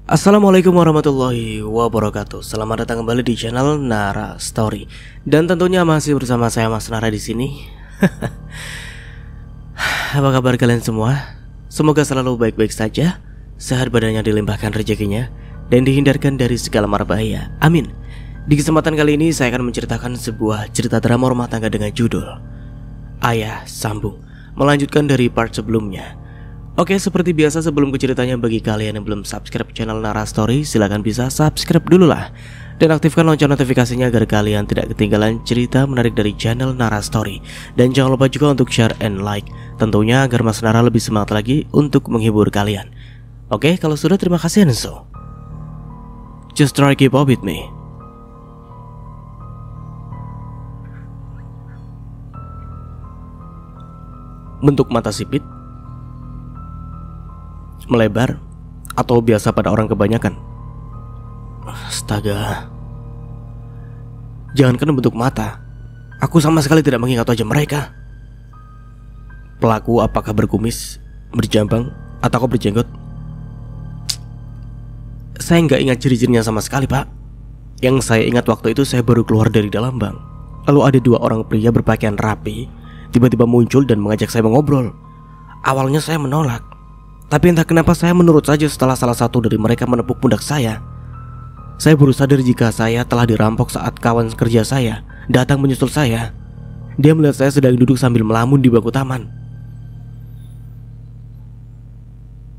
Assalamualaikum warahmatullahi wabarakatuh. Selamat datang kembali di channel Nara Story. Dan tentunya masih bersama saya Mas Nara di sini. Apa kabar kalian semua? Semoga selalu baik-baik saja, sehat badannya dilimpahkan rezekinya, dan dihindarkan dari segala mara bahaya. Amin. Di kesempatan kali ini saya akan menceritakan sebuah cerita drama rumah tangga dengan judul Ayah Sambung, melanjutkan dari part sebelumnya. Oke, seperti biasa sebelum ke ceritanya, bagi kalian yang belum subscribe channel Nara Story, silahkan bisa subscribe dulu lah. Dan aktifkan lonceng notifikasinya agar kalian tidak ketinggalan cerita menarik dari channel Nara Story. Dan jangan lupa juga untuk share and like, tentunya agar Mas Nara lebih semangat lagi untuk menghibur kalian. Oke, kalau sudah terima kasih Enso. Just try keep up with me. Bentuk mata sipit, melebar, atau biasa pada orang kebanyakan. Astaga, jangankan bentuk mata, aku sama sekali tidak mengingat wajah mereka. Pelaku apakah berkumis, berjambang, atau berjenggot? Saya nggak ingat ciri-cirinya sama sekali, Pak. Yang saya ingat waktu itu saya baru keluar dari dalam bank. Lalu ada dua orang pria berpakaian rapi tiba-tiba muncul dan mengajak saya mengobrol. Awalnya saya menolak, tapi entah kenapa saya menurut saja setelah salah satu dari mereka menepuk pundak saya. Saya baru sadar jika saya telah dirampok saat kawan kerja saya datang menyusul saya. Dia melihat saya sedang duduk sambil melamun di bangku taman.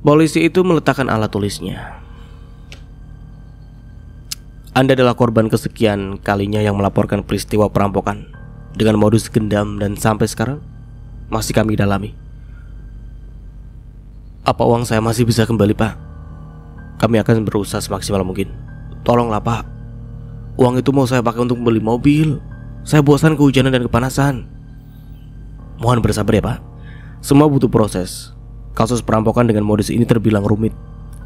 Polisi itu meletakkan alat tulisnya. Anda adalah korban kesekian kalinya yang melaporkan peristiwa perampokan dengan modus gendam dan sampai sekarang masih kami dalami. Apa uang saya masih bisa kembali, Pak? Kami akan berusaha semaksimal mungkin. Tolonglah, Pak. Uang itu mau saya pakai untuk beli mobil. Saya bosan kehujanan dan kepanasan. Mohon bersabar ya, Pak. Semua butuh proses. Kasus perampokan dengan modus ini terbilang rumit,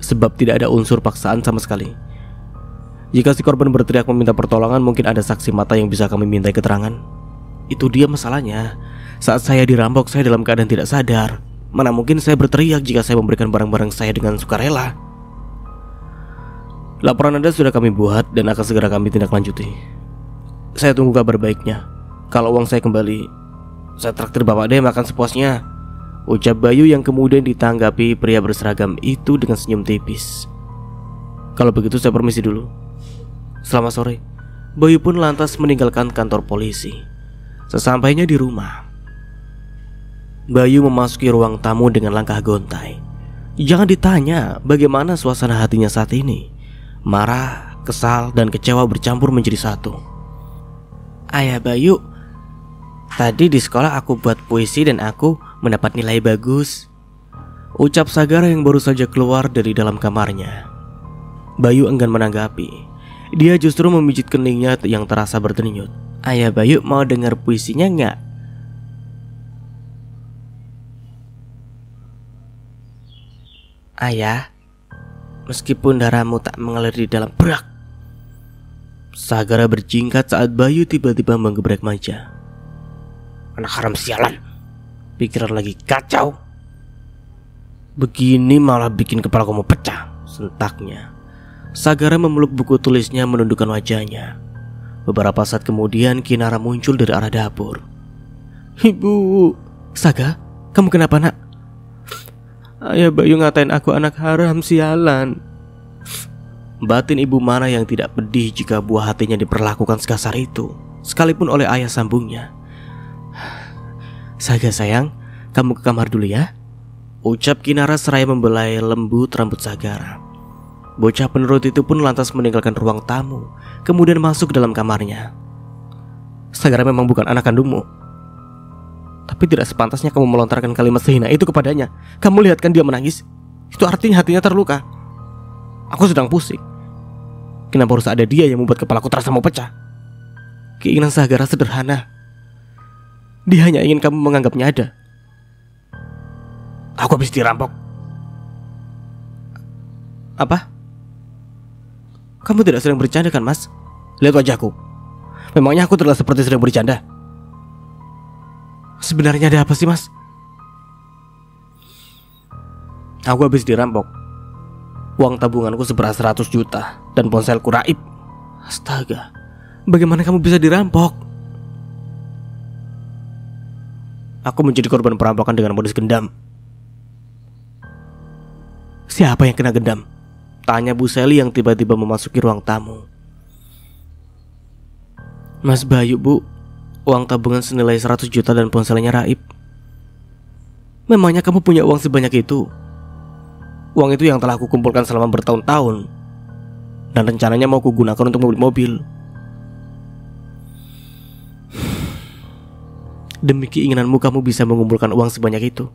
sebab tidak ada unsur paksaan sama sekali. Jika si korban berteriak meminta pertolongan, mungkin ada saksi mata yang bisa kami mintai keterangan. Itu dia masalahnya. Saat saya dirampok, saya dalam keadaan tidak sadar. Mana mungkin saya berteriak jika saya memberikan barang-barang saya dengan sukarela. Laporan Anda sudah kami buat dan akan segera kami tindak lanjuti. Saya tunggu kabar baiknya. Kalau uang saya kembali, saya traktir Bapak deh makan sepuasnya, ucap Bayu yang kemudian ditanggapi pria berseragam itu dengan senyum tipis. Kalau begitu saya permisi dulu. Selamat sore. Bayu pun lantas meninggalkan kantor polisi. Sesampainya di rumah, Bayu memasuki ruang tamu dengan langkah gontai. Jangan ditanya bagaimana suasana hatinya saat ini. Marah, kesal, dan kecewa bercampur menjadi satu. Ayah Bayu, tadi di sekolah aku buat puisi dan aku mendapat nilai bagus, ucap Sagara yang baru saja keluar dari dalam kamarnya. Bayu enggan menanggapi. Dia justru memijit keningnya yang terasa berdenyut. Ayah Bayu mau dengar puisinya nggak? Ayah, meskipun darahmu tak mengalir di dalam berak. Sagara berjingkat saat Bayu tiba-tiba menggebrek meja. Anak haram sialan, pikiran lagi kacau. Begini malah bikin kepala kamu pecah, sentaknya. Sagara memeluk buku tulisnya menundukkan wajahnya. Beberapa saat kemudian Kinara muncul dari arah dapur. Ibu, Saga, kamu kenapa nak? Ayah Bayu ngatain aku anak haram sialan. Batin ibu mana yang tidak pedih jika buah hatinya diperlakukan sekasar itu, sekalipun oleh ayah sambungnya. Saga sayang, kamu ke kamar dulu ya, ucap Kinara seraya membelai lembut rambut Sagara. Bocah penurut itu pun lantas meninggalkan ruang tamu, kemudian masuk ke dalam kamarnya. Sagara memang bukan anak kandungmu, tapi tidak sepantasnya kamu melontarkan kalimat sehina itu kepadanya. Kamu lihat kan dia menangis? Itu artinya hatinya terluka. Aku sedang pusing. Kenapa harus ada dia yang membuat kepalaku terasa mau pecah? Keinginan Sagara sederhana. Dia hanya ingin kamu menganggapnya ada. Aku habis dirampok. Apa? Kamu tidak sedang bercanda kan, Mas? Lihat wajahku. Memangnya aku terlihat seperti sedang bercanda? Sebenarnya ada apa sih, Mas? Aku habis dirampok. Uang tabunganku seberat 100 juta dan ponselku raib. Astaga, bagaimana kamu bisa dirampok? Aku menjadi korban perampokan dengan modus gendam. Siapa yang kena gendam? Tanya Bu Sally yang tiba-tiba memasuki ruang tamu. Mas Bayu, Bu. Uang tabungan senilai 100 juta dan ponselnya raib. Memangnya kamu punya uang sebanyak itu? Uang itu yang telah aku kumpulkan selama bertahun-tahun, dan rencananya mau kugunakan untuk membeli mobil. Demi keinginanmu kamu bisa mengumpulkan uang sebanyak itu.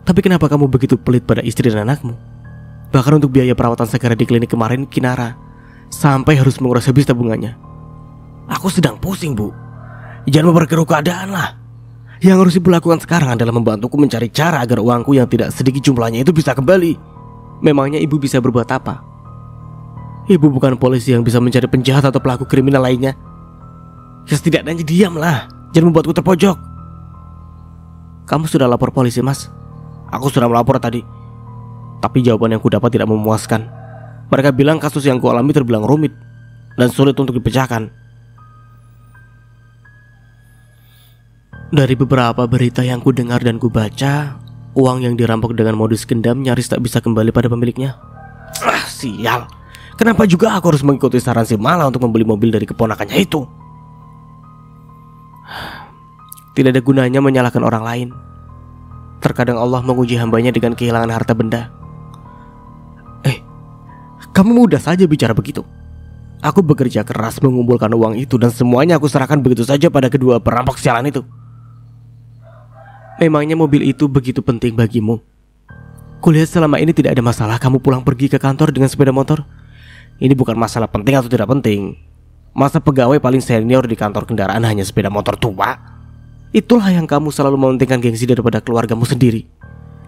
Tapi kenapa kamu begitu pelit pada istri dan anakmu? Bahkan untuk biaya perawatan Sagara di klinik kemarin, Kinara sampai harus menguras habis tabungannya. Aku sedang pusing, Bu. Jangan memperkeruh keadaan lah. Yang harus ibu lakukan sekarang adalah membantuku mencari cara agar uangku yang tidak sedikit jumlahnya itu bisa kembali. Memangnya ibu bisa berbuat apa? Ibu bukan polisi yang bisa mencari penjahat atau pelaku kriminal lainnya. Ya setidaknya diamlah. Jangan membuatku terpojok. Kamu sudah lapor polisi, Mas? Aku sudah melapor tadi. Tapi jawaban yang kudapat tidak memuaskan. Mereka bilang kasus yang kualami terbilang rumit dan sulit untuk dipecahkan. Dari beberapa berita yang kudengar dan kubaca, uang yang dirampok dengan modus gendam nyaris tak bisa kembali pada pemiliknya. Sial. Kenapa juga aku harus mengikuti saran si Mala untuk membeli mobil dari keponakannya itu? Tidak ada gunanya menyalahkan orang lain. Terkadang Allah menguji hambanya dengan kehilangan harta benda. Kamu mudah saja bicara begitu. Aku bekerja keras mengumpulkan uang itu dan semuanya aku serahkan begitu saja pada kedua perampok sialan itu. Memangnya mobil itu begitu penting bagimu? Kulihat selama ini tidak ada masalah kamu pulang pergi ke kantor dengan sepeda motor. Ini bukan masalah penting atau tidak penting. Masa pegawai paling senior di kantor kendaraan hanya sepeda motor tua? Itulah yang kamu selalu mementingkan gengsi daripada keluargamu sendiri.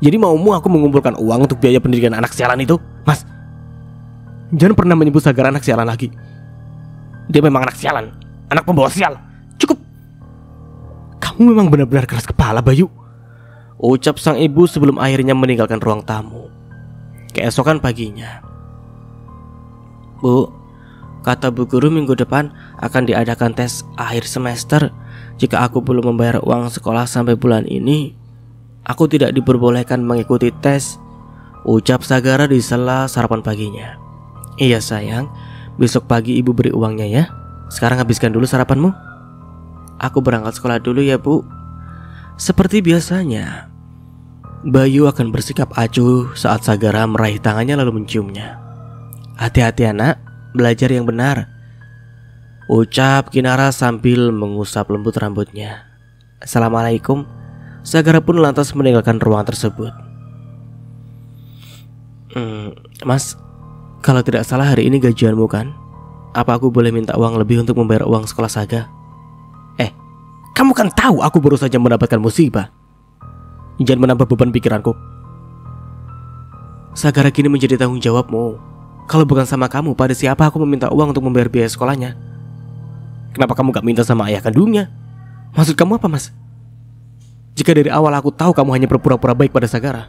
Jadi maumu aku mengumpulkan uang untuk biaya pendidikan anak sialan itu? Mas, jangan pernah menyebut Sagara anak sialan lagi. Dia memang anak sialan, anak pembawa sial. Cukup. Kamu memang benar-benar keras kepala, Bayu, ucap sang ibu sebelum akhirnya meninggalkan ruang tamu. Keesokan paginya, Bu, kata Bu Guru minggu depan akan diadakan tes akhir semester. Jika aku belum membayar uang sekolah sampai bulan ini, aku tidak diperbolehkan mengikuti tes, ucap Sagara di sela sarapan paginya. Iya sayang, besok pagi ibu beri uangnya ya. Sekarang habiskan dulu sarapanmu. Aku berangkat sekolah dulu ya, Bu. Seperti biasanya, Bayu akan bersikap acuh saat Sagara meraih tangannya lalu menciumnya. Hati-hati anak, belajar yang benar, ucap Kinara sambil mengusap lembut rambutnya. Assalamualaikum. Sagara pun lantas meninggalkan ruangan tersebut. Mas, kalau tidak salah hari ini gajianmu kan? Apa aku boleh minta uang lebih untuk membayar uang sekolah Saga? Kamu kan tahu aku baru saja mendapatkan musibah. Jangan menambah beban pikiranku. Sagara kini menjadi tanggung jawabmu. Kalau bukan sama kamu, pada siapa aku meminta uang untuk membayar biaya sekolahnya? Kenapa kamu gak minta sama ayah kandungnya? Maksud kamu apa, Mas? Jika dari awal aku tahu kamu hanya berpura-pura baik pada Sagara,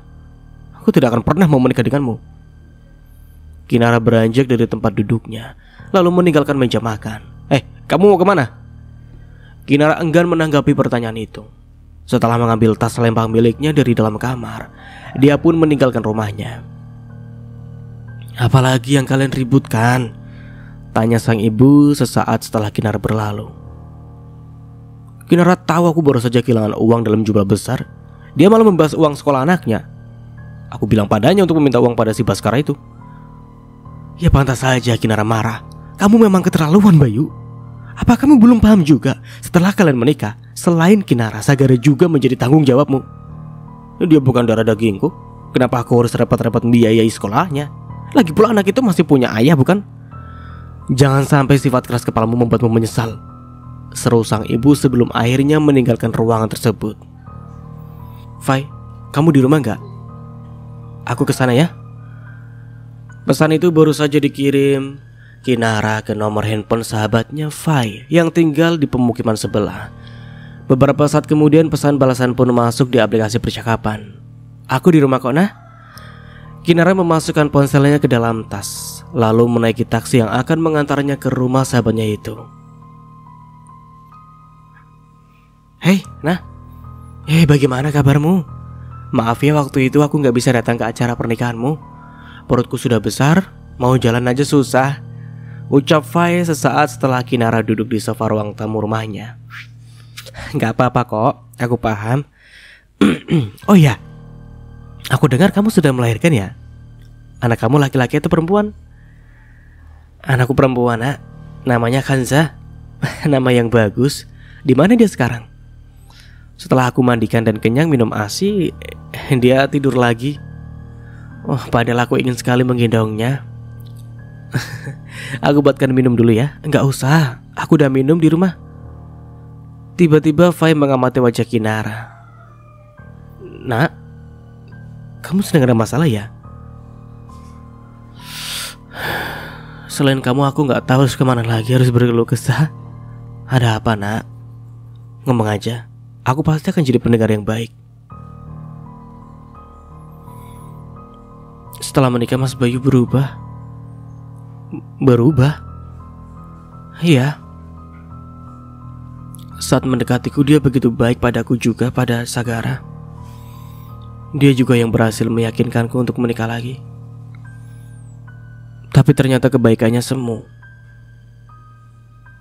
aku tidak akan pernah mau menikah denganmu. Kinara beranjak dari tempat duduknya, lalu meninggalkan meja makan. Kamu mau kemana? Kinara enggan menanggapi pertanyaan itu. Setelah mengambil tas selempang miliknya dari dalam kamar, dia pun meninggalkan rumahnya. Apalagi yang kalian ributkan? Tanya sang ibu sesaat setelah Kinara berlalu. Kinara tahu aku baru saja kehilangan uang dalam jumlah besar. Dia malah membahas uang sekolah anaknya. Aku bilang padanya untuk meminta uang pada si Baskara itu. Ya pantas saja Kinara marah. Kamu memang keterlaluan, Bayu. Apa kamu belum paham juga? Setelah kalian menikah, selain Kinara, Sagara juga menjadi tanggung jawabmu. Dia bukan darah dagingku. Kenapa aku harus repot-repot membiayai sekolahnya? Lagi pula anak itu masih punya ayah, bukan? Jangan sampai sifat keras kepalamu membuatmu menyesal, seru sang ibu sebelum akhirnya meninggalkan ruangan tersebut. Fai, kamu di rumah gak? Aku kesana ya. Pesan itu baru saja dikirim Kinara ke nomor handphone sahabatnya Fai yang tinggal di pemukiman sebelah. Beberapa saat kemudian pesan balasan pun masuk di aplikasi percakapan. Aku di rumah kok, nah. Kinara memasukkan ponselnya ke dalam tas, lalu menaiki taksi yang akan mengantarnya ke rumah sahabatnya itu. Hei, nah. Bagaimana kabarmu? Maaf ya waktu itu aku gak bisa datang ke acara pernikahanmu. Perutku sudah besar, mau jalan aja susah, ucap Fai sesaat setelah Kinara duduk di sofa ruang tamu rumahnya. Gak apa-apa kok, aku paham. Oh ya, aku dengar kamu sudah melahirkan ya? Anak kamu laki-laki atau perempuan? Anakku perempuan, nak. Namanya Kanza. Nama yang bagus. Di mana dia sekarang? Setelah aku mandikan dan kenyang minum ASI, dia tidur lagi. Oh, padahal aku ingin sekali menggendongnya. Aku buatkan minum dulu ya. Enggak usah, aku udah minum di rumah. Tiba-tiba Fai mengamati wajah Kinara. Nak, kamu sedang ada masalah ya? Selain kamu aku gak tahu harus kemana lagi, harus berkeluh kesah. Ada apa nak? Ngomong aja, aku pasti akan jadi pendengar yang baik. Setelah menikah Mas Bayu berubah. Berubah? Iya. Saat mendekatiku dia begitu baik padaku juga pada Sagara. Dia juga yang berhasil meyakinkanku untuk menikah lagi. Tapi ternyata kebaikannya semu.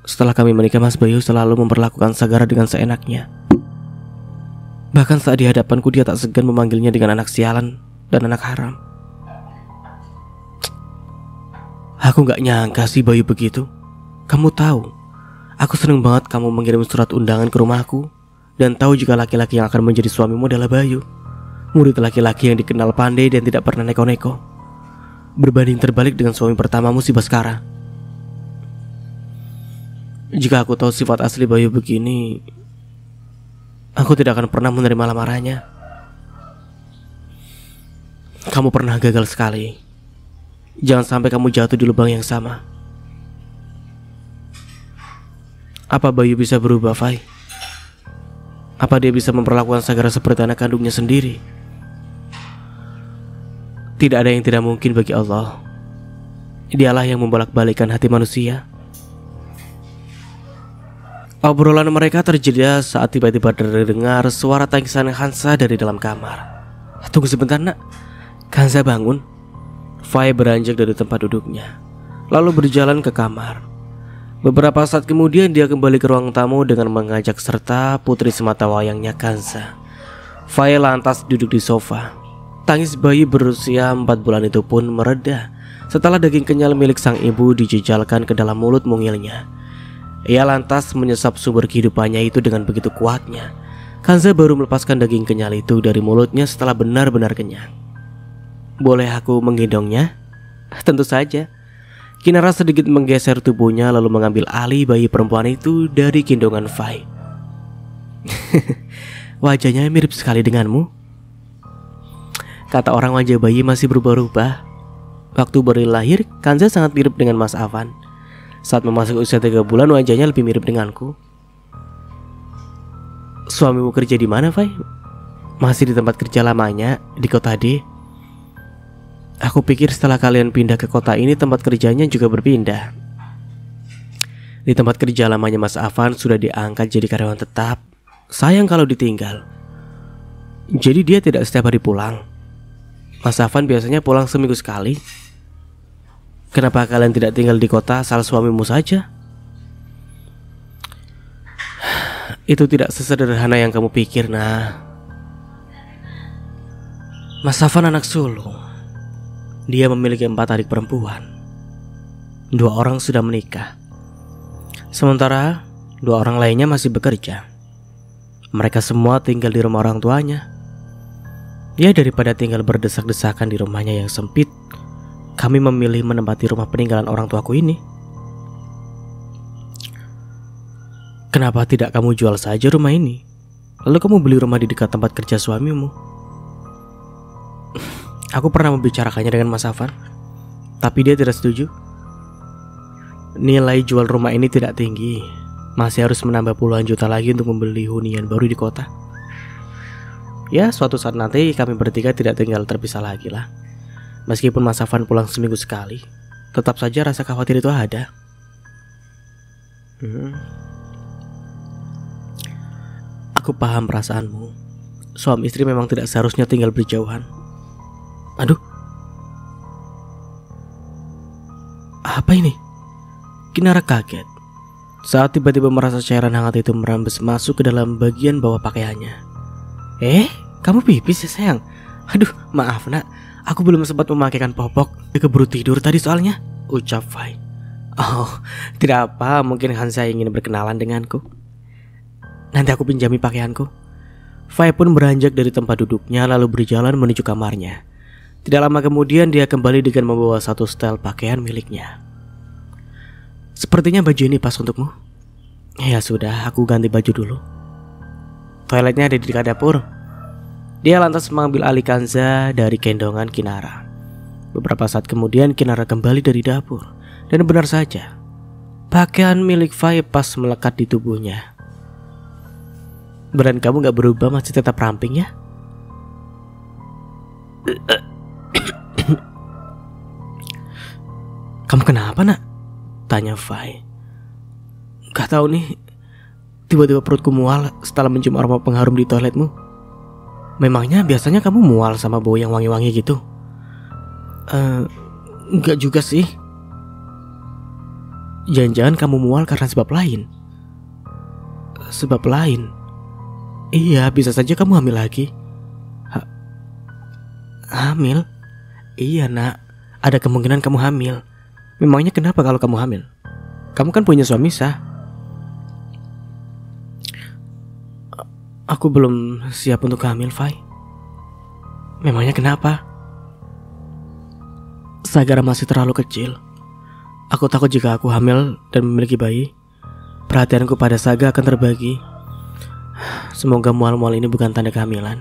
Setelah kami menikah Mas Bayu selalu memperlakukan Sagara dengan seenaknya. Bahkan saat di hadapanku dia tak segan memanggilnya dengan anak sialan dan anak haram. Aku gak nyangka sih Bayu begitu. Kamu tahu, aku seneng banget kamu mengirim surat undangan ke rumahku. Dan tahu juga laki-laki yang akan menjadi suamimu adalah Bayu, murid laki-laki yang dikenal pandai dan tidak pernah neko-neko. Berbanding terbalik dengan suami pertamamu si Baskara. Jika aku tahu sifat asli Bayu begini, aku tidak akan pernah menerima lamarannya. Kamu pernah gagal sekali. Jangan sampai kamu jatuh di lubang yang sama. Apa Bayu bisa berubah, Fai? Apa dia bisa memperlakukan Sagara seperti anak kandungnya sendiri? Tidak ada yang tidak mungkin bagi Allah. Dialah yang membolak-balikan hati manusia. Obrolan mereka terjeda saat tiba-tiba terdengar suara tangisan Hansa dari dalam kamar. Tunggu sebentar nak. Hansa bangun. Fai beranjak dari tempat duduknya, lalu berjalan ke kamar. Beberapa saat kemudian dia kembali ke ruang tamu dengan mengajak serta putri semata wayangnya Hansa. Fai lantas duduk di sofa. Tangis bayi berusia 4 bulan itu pun mereda setelah daging kenyal milik sang ibu dijejalkan ke dalam mulut mungilnya. Ia lantas menyesap sumber kehidupannya itu dengan begitu kuatnya. Kanza baru melepaskan daging kenyal itu dari mulutnya setelah benar-benar kenyang. Boleh aku menggendongnya? Tentu saja. Kinara sedikit menggeser tubuhnya lalu mengambil alih bayi perempuan itu dari gendongan Fai. Wajahnya mirip sekali denganmu. Kata orang wajah bayi masih berubah-ubah. Waktu baru lahir, Kanza sangat mirip dengan Mas Afan. Saat memasuki usia 3 bulan, wajahnya lebih mirip denganku. Suamimu kerja di mana, Fai? Masih di tempat kerja lamanya, di kota D. Aku pikir setelah kalian pindah ke kota ini, tempat kerjanya juga berpindah. Di tempat kerja lamanya Mas Afan sudah diangkat jadi karyawan tetap. Sayang kalau ditinggal. Jadi dia tidak setiap hari pulang. Mas Afan biasanya pulang seminggu sekali. Kenapa kalian tidak tinggal di kota asal suamimu saja? Itu tidak sesederhana yang kamu pikir, nah. Mas Afan anak sulung. Dia memiliki 4 adik perempuan. 2 orang sudah menikah. Sementara 2 orang lainnya masih bekerja. Mereka semua tinggal di rumah orang tuanya. Ya, daripada tinggal berdesak-desakan di rumahnya yang sempit, kami memilih menempati rumah peninggalan orang tuaku ini. Kenapa tidak kamu jual saja rumah ini? Lalu kamu beli rumah di dekat tempat kerja suamimu. Aku pernah membicarakannya dengan Mas Afan, tapi dia tidak setuju. Nilai jual rumah ini tidak tinggi. Masih harus menambah puluhan juta lagi untuk membeli hunian baru di kota. Ya, suatu saat nanti kami bertiga tidak tinggal terpisah lagi lah. Meskipun Mas Afan pulang seminggu sekali, tetap saja rasa khawatir itu ada. Aku paham perasaanmu. Suami istri memang tidak seharusnya tinggal berjauhan. Aduh, apa ini? Kinara kaget saat tiba-tiba merasa cairan hangat itu merembes masuk ke dalam bagian bawah pakaiannya. Kamu pipis ya sayang? Aduh, maaf nak, aku belum sempat memakaikan popok. Keburu tidur tadi soalnya, ucap Fai. Oh, tidak apa, mungkin Hansa ingin berkenalan denganku. Nanti aku pinjami pakaianku. Fai pun beranjak dari tempat duduknya lalu berjalan menuju kamarnya. Tidak lama kemudian dia kembali dengan membawa satu setel pakaian miliknya. Sepertinya baju ini pas untukmu. Ya sudah, aku ganti baju dulu. Toiletnya ada di dekat dapur. Dia lantas mengambil alih Kanza dari gendongan Kinara. Beberapa saat kemudian Kinara kembali dari dapur. Dan benar saja, pakaian milik Fai pas melekat di tubuhnya. Badan kamu gak berubah, masih tetap ramping ya? Kamu kenapa nak? Tanya Fai. Gak tahu nih, tiba-tiba perutku mual setelah mencium aroma pengharum di toiletmu. Memangnya biasanya kamu mual sama bau yang wangi-wangi gitu? Enggak juga sih. Jangan-jangan kamu mual karena sebab lain. Sebab lain? Iya, bisa saja kamu hamil lagi. Hamil? Iya nak, ada kemungkinan kamu hamil. Memangnya kenapa kalau kamu hamil? Kamu kan punya suami sah. Aku belum siap untuk hamil, Fai. Memangnya kenapa? Sagara masih terlalu kecil. Aku takut jika aku hamil dan memiliki bayi, perhatianku pada Saga akan terbagi. Semoga mual-mual ini bukan tanda kehamilan.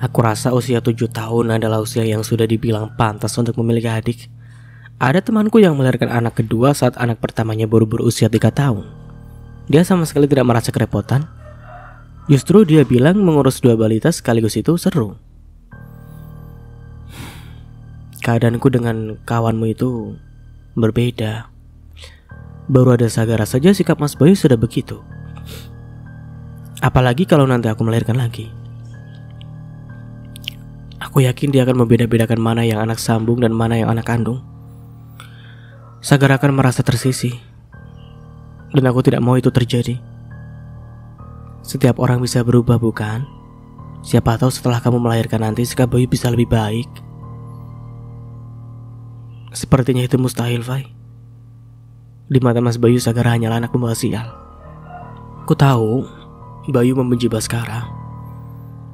Aku rasa usia 7 tahun adalah usia yang sudah dibilang pantas untuk memiliki adik. Ada temanku yang melahirkan anak kedua saat anak pertamanya baru berusia 3 tahun. Dia sama sekali tidak merasa kerepotan. Justru dia bilang mengurus 2 balita sekaligus itu seru. Keadaanku dengan kawanmu itu berbeda. Baru ada Sagara saja sikap Mas Bayu sudah begitu. Apalagi kalau nanti aku melahirkan lagi. Aku yakin dia akan membeda-bedakan mana yang anak sambung dan mana yang anak kandung. Sagara akan merasa tersisih. Dan aku tidak mau itu terjadi. Setiap orang bisa berubah, bukan? Siapa tahu setelah kamu melahirkan nanti sikap Bayu bisa lebih baik. Sepertinya itu mustahil, Fai. Di mata Mas Bayu, Sagara hanyalah anak pembawa sial. Ku tahu Bayu membenci Baskara,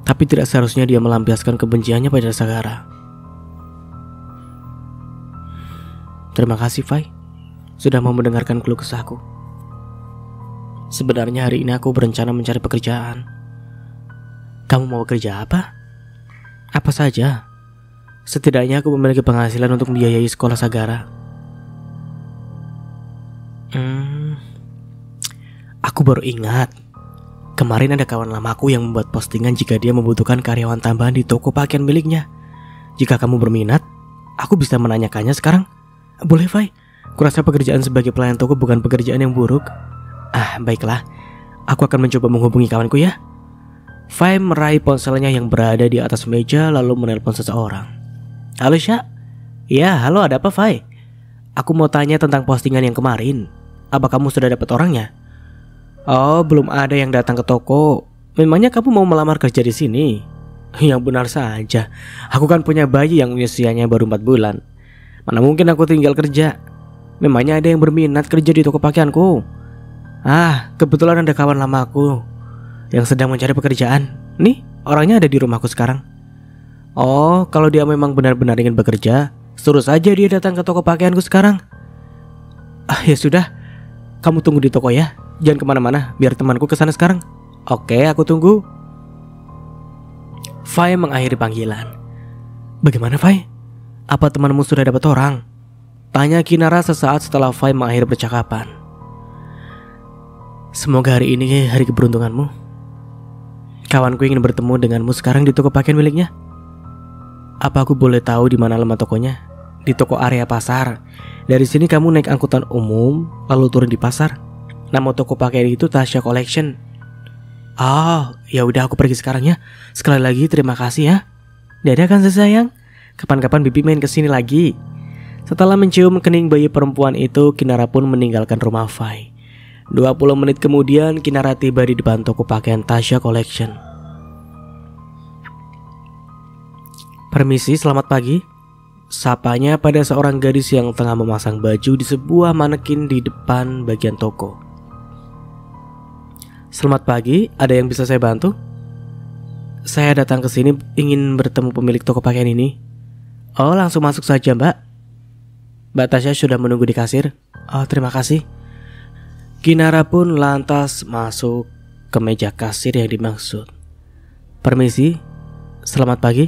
tapi tidak seharusnya dia melampiaskan kebenciannya pada Sagara. Terima kasih, Fai, sudah mau mendengarkan keluh kesahku. Sebenarnya hari ini aku berencana mencari pekerjaan. Kamu mau kerja apa? Apa saja. Setidaknya aku memiliki penghasilan untuk membiayai sekolah Sagara. Aku baru ingat. Kemarin ada kawan lamaku yang membuat postingan jika dia membutuhkan karyawan tambahan di toko pakaian miliknya. Jika kamu berminat, aku bisa menanyakannya sekarang. Boleh, Fai? Kurasa pekerjaan sebagai pelayan toko bukan pekerjaan yang buruk. Baiklah. Aku akan mencoba menghubungi kawanku ya. Fai meraih ponselnya yang berada di atas meja lalu menelpon seseorang. Halo, Sya. Ya, halo, ada apa, Fai? Aku mau tanya tentang postingan yang kemarin. Apa kamu sudah dapat orangnya? Oh, belum ada yang datang ke toko. Memangnya kamu mau melamar kerja di sini? Yang benar saja. Aku kan punya bayi yang usianya baru 4 bulan. Mana mungkin aku tinggal kerja. Memangnya ada yang berminat kerja di toko pakaianku? Kebetulan ada kawan lamaku yang sedang mencari pekerjaan. Nih, orangnya ada di rumahku sekarang. Oh, kalau dia memang benar-benar ingin bekerja, suruh saja dia datang ke toko pakaianku sekarang. Ya sudah, kamu tunggu di toko ya. Jangan kemana-mana, biar temanku kesana sekarang. Oke, aku tunggu. Fai mengakhiri panggilan. Bagaimana, Fai? Apa temanmu sudah dapat orang? Tanya Kinara sesaat setelah Fai mengakhiri percakapan. Semoga hari ini hari keberuntunganmu. Kawanku ingin bertemu denganmu sekarang di toko pakaian miliknya. Apa aku boleh tahu di mana alamat tokonya? Di toko area pasar. Dari sini kamu naik angkutan umum, lalu turun di pasar. Nama toko pakaian itu Tasya Collection. Oh, ya udah aku pergi sekarang ya. Sekali lagi terima kasih ya. Dadah kan sayang. Kapan-kapan Bibi main kesini lagi. Setelah mencium kening bayi perempuan itu, Kinara pun meninggalkan rumah Fai. 20 menit kemudian Kinara tiba di depan toko pakaian Tasya Collection. Permisi, selamat pagi. Sapanya pada seorang gadis yang tengah memasang baju di sebuah manekin di depan bagian toko. Selamat pagi, ada yang bisa saya bantu? Saya datang ke sini ingin bertemu pemilik toko pakaian ini. Oh, langsung masuk saja, Mbak. Mbak Tasya sudah menunggu di kasir. Oh, terima kasih. Kinara pun lantas masuk ke meja kasir yang dimaksud. Permisi, selamat pagi.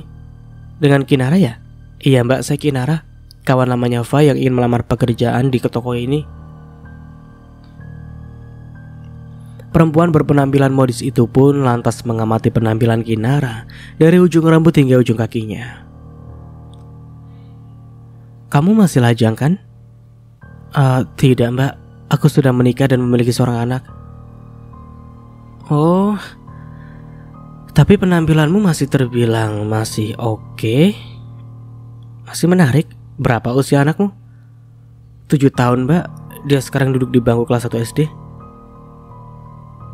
Dengan Kinara ya? Iya Mbak, saya Kinara, kawan lamanya Fai yang ingin melamar pekerjaan di toko ini. Perempuan berpenampilan modis itu pun lantas mengamati penampilan Kinara dari ujung rambut hingga ujung kakinya. Kamu masih lajang kan? Tidak Mbak, aku sudah menikah dan memiliki seorang anak. Oh, tapi penampilanmu masih terbilang masih oke. Masih menarik. Berapa usia anakmu? 7 tahun Mbak. Dia sekarang duduk di bangku kelas 1 SD.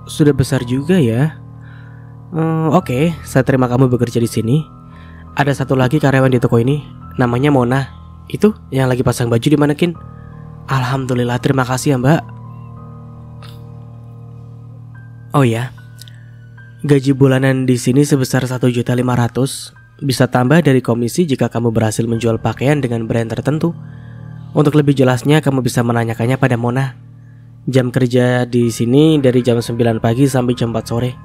Sudah besar juga ya. Oke, saya terima kamu bekerja di sini. Ada satu lagi karyawan di toko ini, namanya Mona. Itu yang lagi pasang baju di manekin. Alhamdulillah, terima kasih ya Mbak. Oh ya, gaji bulanan di sini sebesar 1.500.000. Bisa tambah dari komisi jika kamu berhasil menjual pakaian dengan brand tertentu. Untuk lebih jelasnya kamu bisa menanyakannya pada Mona. Jam kerja di sini dari jam 9 pagi sampai jam 4 sore.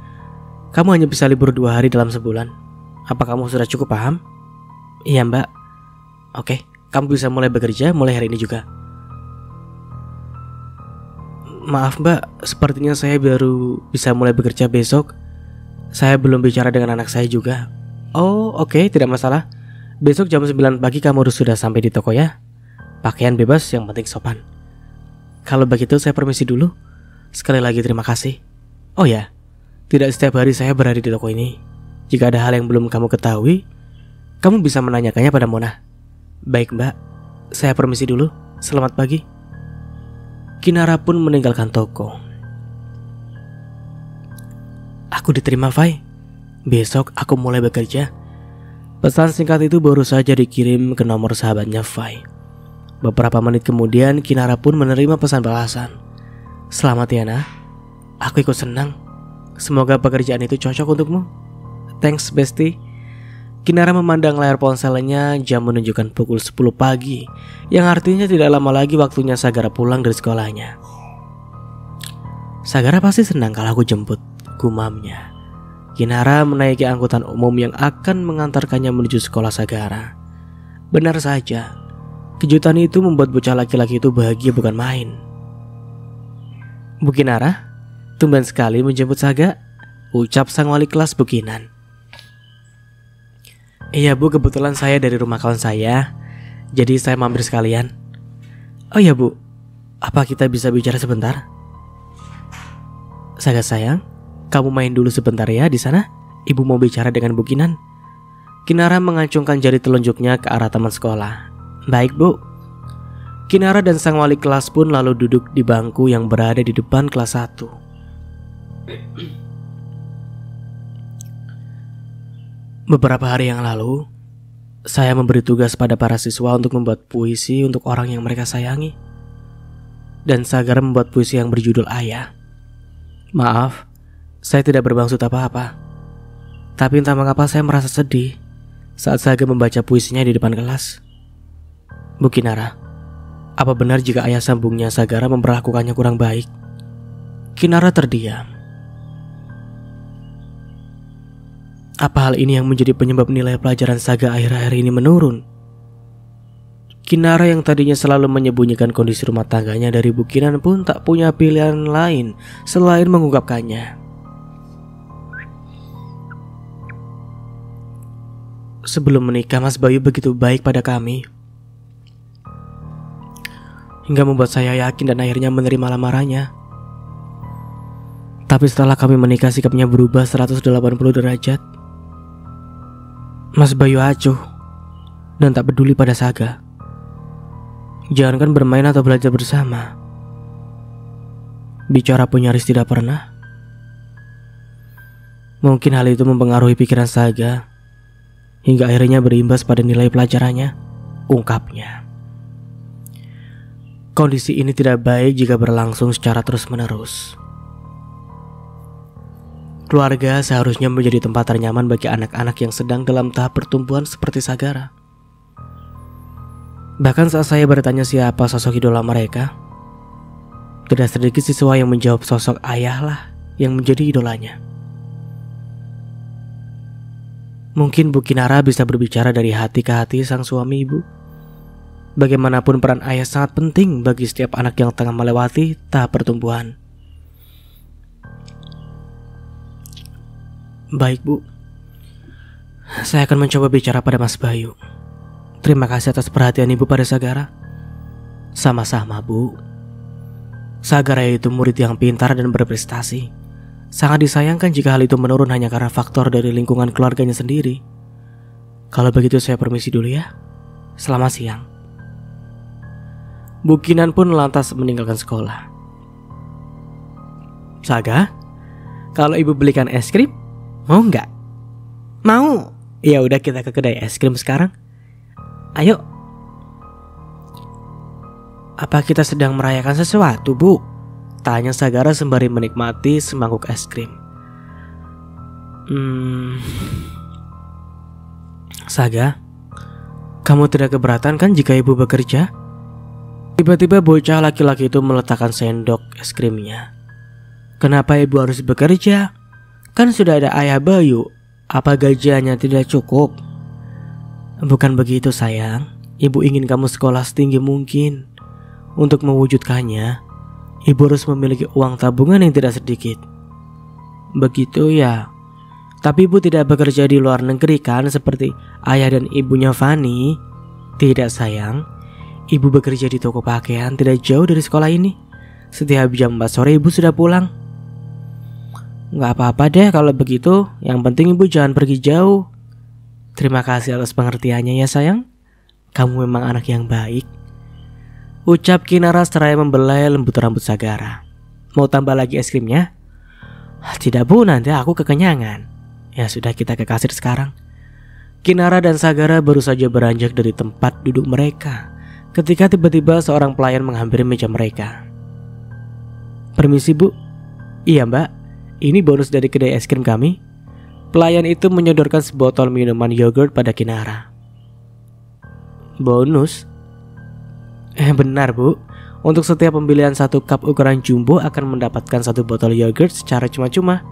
Kamu hanya bisa libur 2 hari dalam sebulan. Apa kamu sudah cukup paham? Iya Mbak. Oke, kamu bisa mulai bekerja mulai hari ini juga. Maaf Mbak, sepertinya saya baru bisa mulai bekerja besok. Saya belum bicara dengan anak saya juga. Oh oke, tidak masalah. Besok jam 9 pagi kamu harus sudah sampai di toko ya. Pakaian bebas, yang penting sopan. Kalau begitu saya permisi dulu. Sekali lagi terima kasih. Oh ya, tidak setiap hari saya berada di toko ini. Jika ada hal yang belum kamu ketahui, kamu bisa menanyakannya pada Mona. Baik Mbak, saya permisi dulu. Selamat pagi. Kinara pun meninggalkan toko. Aku diterima Fai. Besok aku mulai bekerja. Pesan singkat itu baru saja dikirim ke nomor sahabatnya Fai. Beberapa menit kemudian Kinara pun menerima pesan balasan. Selamat ya Nah, aku ikut senang. Semoga pekerjaan itu cocok untukmu. Thanks bestie. Kinara memandang layar ponselnya. Jam menunjukkan pukul 10 pagi, yang artinya tidak lama lagi waktunya Sagara pulang dari sekolahnya. Sagara pasti senang kalau aku jemput, gumamnya. Kinara menaiki angkutan umum yang akan mengantarkannya menuju sekolah Sagara. Benar saja, kejutan itu membuat bocah laki-laki itu bahagia bukan main. Bu Kinara, tumben sekali menjemput Saga, ucap sang wali kelas Bu Kinan. Iya Bu, kebetulan saya dari rumah kawan saya, jadi saya mampir sekalian. Oh iya Bu, apa kita bisa bicara sebentar? Saga sayang, kamu main dulu sebentar ya di sana. Ibu mau bicara dengan Bu Kinan. Kinara mengacungkan jari telunjuknya ke arah taman sekolah. Baik Bu. Kinara dan sang wali kelas pun lalu duduk di bangku yang berada di depan kelas 1. Beberapa hari yang lalu, saya memberi tugas pada para siswa untuk membuat puisi untuk orang yang mereka sayangi. Dan Sagara membuat puisi yang berjudul Ayah. Maaf, saya tidak bermaksud apa-apa. Tapi entah mengapa saya merasa sedih saat Saga membaca puisinya di depan kelas. Bu Kinara, apa benar jika ayah sambungnya Sagara memperlakukannya kurang baik? Kinara terdiam. Apa hal ini yang menjadi penyebab nilai pelajaran Saga akhir-akhir ini menurun? Kinara yang tadinya selalu menyembunyikan kondisi rumah tangganya dari Bu Kinan pun tak punya pilihan lain selain mengungkapkannya. Sebelum menikah, Mas Bayu begitu baik pada kami, hingga membuat saya yakin dan akhirnya menerima lamarannya. Tapi setelah kami menikah, sikapnya berubah 180 derajat. Mas Bayu acuh dan tak peduli pada Saga. Jangankan bermain atau belajar bersama, bicara pun nyaris tidak pernah. Mungkin hal itu mempengaruhi pikiran Saga, hingga akhirnya berimbas pada nilai pelajarannya, ungkapnya. Kondisi ini tidak baik jika berlangsung secara terus-menerus. Keluarga seharusnya menjadi tempat ternyaman bagi anak-anak yang sedang dalam tahap pertumbuhan seperti Sagara. Bahkan saat saya bertanya siapa sosok idola mereka, tidak sedikit siswa yang menjawab sosok ayahlah yang menjadi idolanya. Mungkin Bu Kinara bisa berbicara dari hati ke hati sang suami ibu. Bagaimanapun peran ayah sangat penting bagi setiap anak yang tengah melewati tahap pertumbuhan. Baik Bu, saya akan mencoba bicara pada Mas Bayu. Terima kasih atas perhatian Ibu pada Sagara. Sama-sama Bu. Sagara itu murid yang pintar dan berprestasi. Sangat disayangkan jika hal itu menurun hanya karena faktor dari lingkungan keluarganya sendiri. Kalau begitu saya permisi dulu ya. Selamat siang. Bu Kinan pun lantas meninggalkan sekolah. Saga, kalau ibu belikan es krim, mau nggak? Mau. Ya udah, kita ke kedai es krim sekarang. Ayo. Apa kita sedang merayakan sesuatu, Bu? Tanya Sagara sembari menikmati semangkuk es krim. Saga, kamu tidak keberatan kan jika ibu bekerja? Tiba-tiba bocah laki-laki itu meletakkan sendok es krimnya. Kenapa ibu harus bekerja? Kan sudah ada ayah Bayu. Apa gajinya tidak cukup? Bukan begitu sayang. Ibu ingin kamu sekolah setinggi mungkin. Untuk mewujudkannya, ibu harus memiliki uang tabungan yang tidak sedikit. Begitu ya. Tapi ibu tidak bekerja di luar negeri kan, seperti ayah dan ibunya Fani? Tidak sayang. Ibu bekerja di toko pakaian tidak jauh dari sekolah ini. Setiap jam 4 sore ibu sudah pulang. Gak apa-apa deh kalau begitu. Yang penting ibu jangan pergi jauh. Terima kasih atas pengertiannya ya sayang. Kamu memang anak yang baik, ucap Kinara seraya membelai lembut rambut Sagara. Mau tambah lagi es krimnya? Tidak Bu, nanti aku kekenyangan. Ya sudah, kita ke kasir sekarang. Kinara dan Sagara baru saja beranjak dari tempat duduk mereka ketika tiba-tiba seorang pelayan menghampiri meja mereka. Permisi Bu. Iya Mbak, ini bonus dari kedai es krim kami. Pelayan itu menyodorkan sebotol minuman yogurt pada Kinara. Bonus? Benar Bu. Untuk setiap pembelian 1 cup ukuran jumbo akan mendapatkan 1 botol yogurt secara cuma-cuma.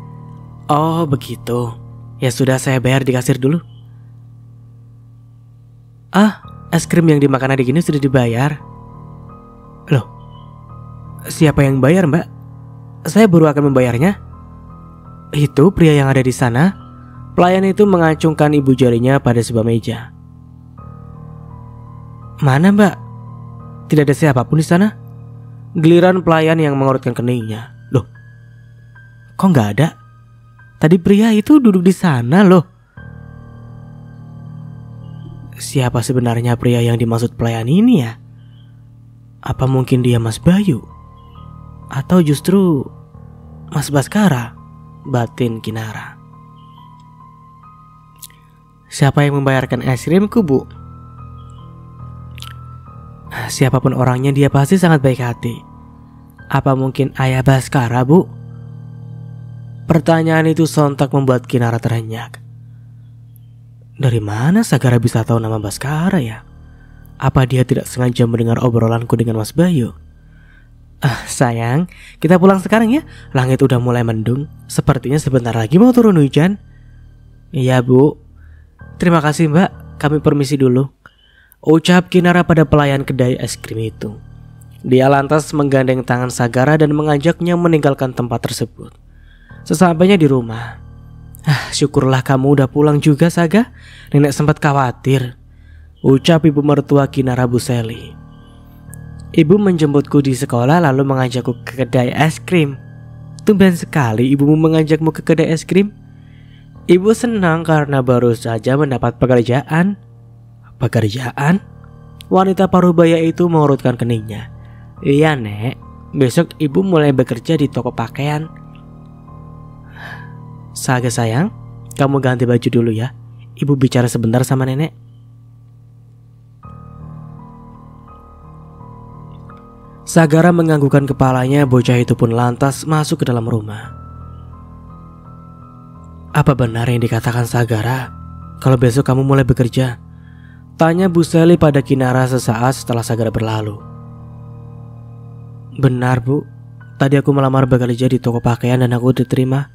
Oh begitu. Ya sudah, saya bayar di kasir dulu. Es krim yang dimakan adik ini sudah dibayar. Loh, siapa yang bayar Mbak? Saya baru akan membayarnya. Itu pria yang ada di sana. Pelayan itu mengacungkan ibu jarinya pada sebuah meja. Mana Mbak? Tidak ada siapapun di sana. Giliran pelayan yang mengorotkan keningnya. Loh, kok nggak ada? Tadi pria itu duduk di sana loh. Siapa sebenarnya pria yang dimaksud pelayan ini ya? Apa mungkin dia Mas Bayu? Atau justru Mas Baskara? Batin Kinara. Siapa yang membayarkan es krimku Bu? Siapapun orangnya, dia pasti sangat baik hati. Apa mungkin ayah Baskara Bu? Pertanyaan itu sontak membuat Kinara terenyak. Dari mana Sagara bisa tahu nama Baskara ya? Apa dia tidak sengaja mendengar obrolanku dengan Mas Bayu? Sayang, kita pulang sekarang ya. Langit udah mulai mendung. Sepertinya sebentar lagi mau turun hujan. Iya Bu. Terima kasih Mbak, kami permisi dulu, ucap Kinara pada pelayan kedai es krim itu. Dia lantas menggandeng tangan Sagara dan mengajaknya meninggalkan tempat tersebut. Sesampainya di rumah, Syukurlah kamu udah pulang juga, Saga. Nenek sempat khawatir, ucap ibu mertua Kinara Buseli. Ibu menjemputku di sekolah lalu mengajakku ke kedai es krim. Tumben sekali ibumu mengajakmu ke kedai es krim. Ibu senang karena baru saja mendapat pekerjaan. Pekerjaan? Wanita parubaya itu mengurutkan keningnya. Iya, Nek. Besok ibu mulai bekerja di toko pakaian. Saga sayang, kamu ganti baju dulu ya. Ibu bicara sebentar sama nenek. Sagara menganggukkan kepalanya. Bocah itu pun lantas masuk ke dalam rumah. Apa benar yang dikatakan Sagara? Kalau besok kamu mulai bekerja? Tanya Buseli pada Kinara sesaat setelah Sagara berlalu. Benar, Bu. Tadi aku melamar bekerja di toko pakaian dan aku diterima.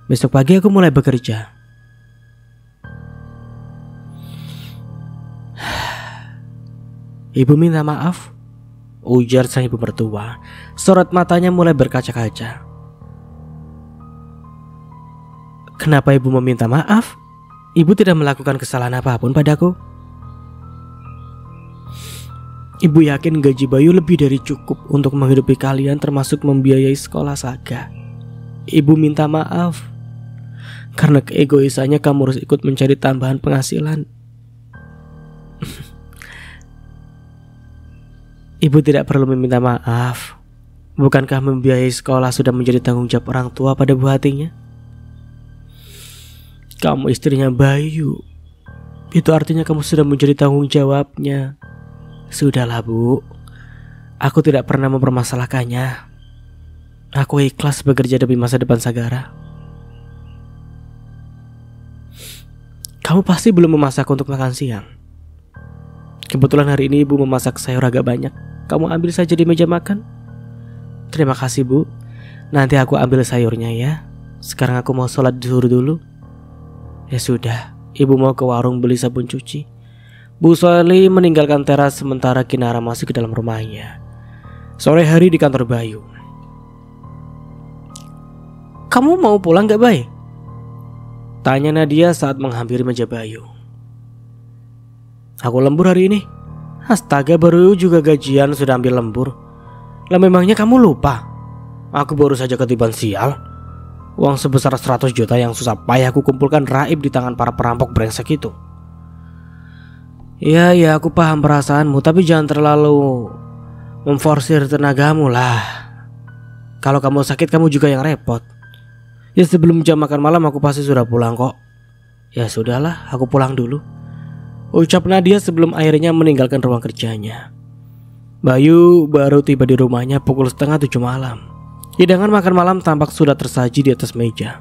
Besok pagi aku mulai bekerja. Ibu minta maaf, ujar sang ibu mertua. Sorot matanya mulai berkaca-kaca. Kenapa ibu meminta maaf? Ibu tidak melakukan kesalahan apapun padaku. Ibu yakin gaji Bayu lebih dari cukup untuk menghidupi kalian, termasuk membiayai sekolah Saga. Ibu minta maaf karena keegoisannya kamu harus ikut mencari tambahan penghasilan. Ibu tidak perlu meminta maaf. Bukankah membiayai sekolah sudah menjadi tanggung jawab orang tua pada buah hatinya? Kamu istrinya Bayu. Itu artinya kamu sudah menjadi tanggung jawabnya. Sudahlah, Bu. Aku tidak pernah mempermasalahkannya. Aku ikhlas bekerja demi masa depan Sagara. Kamu pasti belum memasak untuk makan siang. Kebetulan hari ini ibu memasak sayur agak banyak. Kamu ambil saja di meja makan. Terima kasih, Bu. Nanti aku ambil sayurnya ya. Sekarang aku mau sholat zuhur dulu. Ya sudah, ibu mau ke warung beli sabun cuci. Bu Soli meninggalkan teras sementara Kinara masuk ke dalam rumahnya. Sore hari di kantor Bayu. Kamu mau pulang gak, Bay? Tanya Nadia saat menghampiri meja Bayu. Aku lembur hari ini. Astaga, baru juga gajian sudah ambil lembur. Lah memangnya kamu lupa? Aku baru saja ketiban sial. Uang sebesar 100 juta yang susah payah aku kumpulkan raib di tangan para perampok brengsek itu. Ya, aku paham perasaanmu, tapi jangan terlalu memforsir tenagamu lah. Kalau kamu sakit kamu juga yang repot. Ya sebelum jam makan malam aku pasti sudah pulang kok. Ya sudahlah, aku pulang dulu, ucap Nadia sebelum akhirnya meninggalkan ruang kerjanya. Bayu baru tiba di rumahnya pukul 6:30 malam. Hidangan makan malam tampak sudah tersaji di atas meja.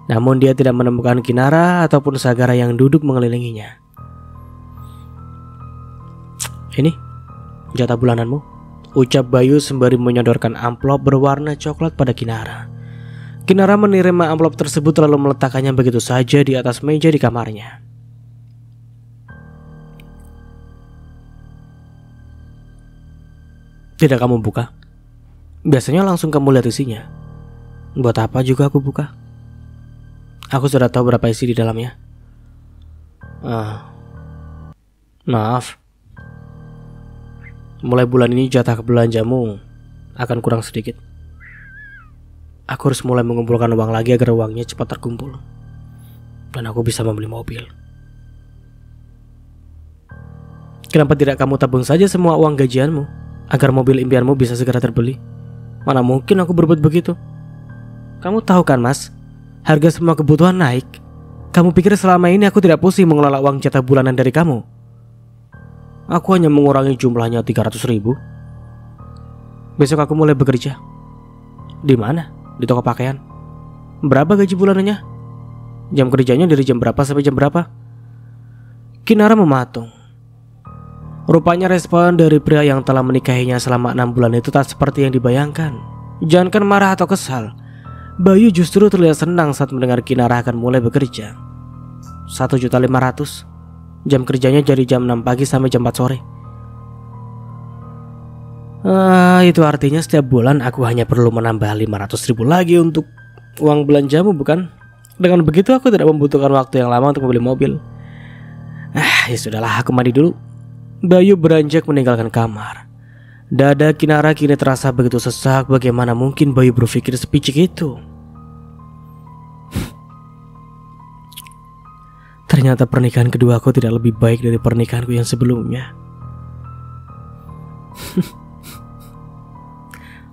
Namun dia tidak menemukan Kinara ataupun Sagara yang duduk mengelilinginya. Ini jatah bulananmu, ucap Bayu sembari menyodorkan amplop berwarna coklat pada Kinara. Kinara menerima amplop tersebut lalu meletakkannya begitu saja di atas meja di kamarnya. Tidak kamu buka? Biasanya langsung kamu lihat isinya. Buat apa juga aku buka? Aku sudah tahu berapa isi di dalamnya. Maaf. Mulai bulan ini jatah belanjamu akan kurang sedikit. Aku harus mulai mengumpulkan uang lagi agar uangnya cepat terkumpul dan aku bisa membeli mobil. Kenapa tidak kamu tabung saja semua uang gajianmu agar mobil impianmu bisa segera terbeli? Mana mungkin aku berbuat begitu. Kamu tahu kan, Mas, harga semua kebutuhan naik. Kamu pikir selama ini aku tidak pusing mengelola uang jatah bulanan dari kamu? Aku hanya mengurangi jumlahnya 300.000. Besok aku mulai bekerja. Di mana? Di toko pakaian. Berapa gaji bulanannya? Jam kerjanya dari jam berapa sampai jam berapa? Kinara mematung. Rupanya respon dari pria yang telah menikahinya selama 6 bulan itu tak seperti yang dibayangkan. Jangankan marah atau kesal, Bayu justru terlihat senang saat mendengar Kinara akan mulai bekerja. 1.500.000. Jam kerjanya dari jam 6 pagi sampai jam 4 sore. Itu artinya setiap bulan aku hanya perlu menambah 500.000 lagi untuk uang belanjamu, bukan? Dengan begitu aku tidak membutuhkan waktu yang lama untuk membeli mobil. Ya sudahlah, aku mandi dulu. Bayu beranjak meninggalkan kamar. Dada Kinara kini terasa begitu sesak. Bagaimana mungkin Bayu berpikir sepicik itu? Ternyata pernikahan keduaku tidak lebih baik dari pernikahanku yang sebelumnya.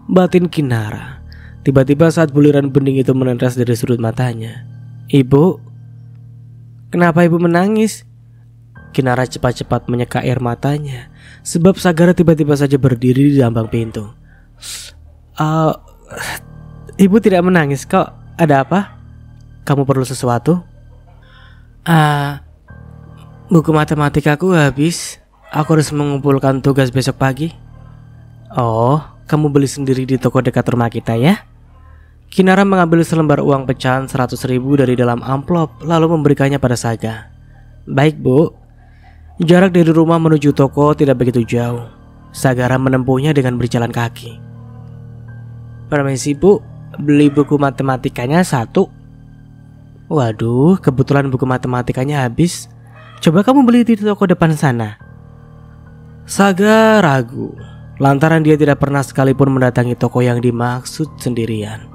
Batin Kinara tiba-tiba saat buliran bening itu menetes dari sudut matanya. Ibu, kenapa ibu menangis? Kinara cepat-cepat menyeka air matanya, sebab Sagara tiba-tiba saja berdiri di ambang pintu. Ibu tidak menangis kok. Ada apa? Kamu perlu sesuatu? Buku matematikaku habis. Aku harus mengumpulkan tugas besok pagi. Oh, kamu beli sendiri di toko dekat rumah kita ya? Kinara mengambil selembar uang pecahan 100.000 dari dalam amplop, lalu memberikannya pada Saga. Baik bu. Jarak dari rumah menuju toko tidak begitu jauh. Sagara menempuhnya dengan berjalan kaki. Permisi bu, beli buku matematikanya 1. Waduh, kebetulan buku matematikanya habis. Coba kamu beli di toko depan sana. Saga ragu, lantaran dia tidak pernah sekalipun mendatangi toko yang dimaksud sendirian.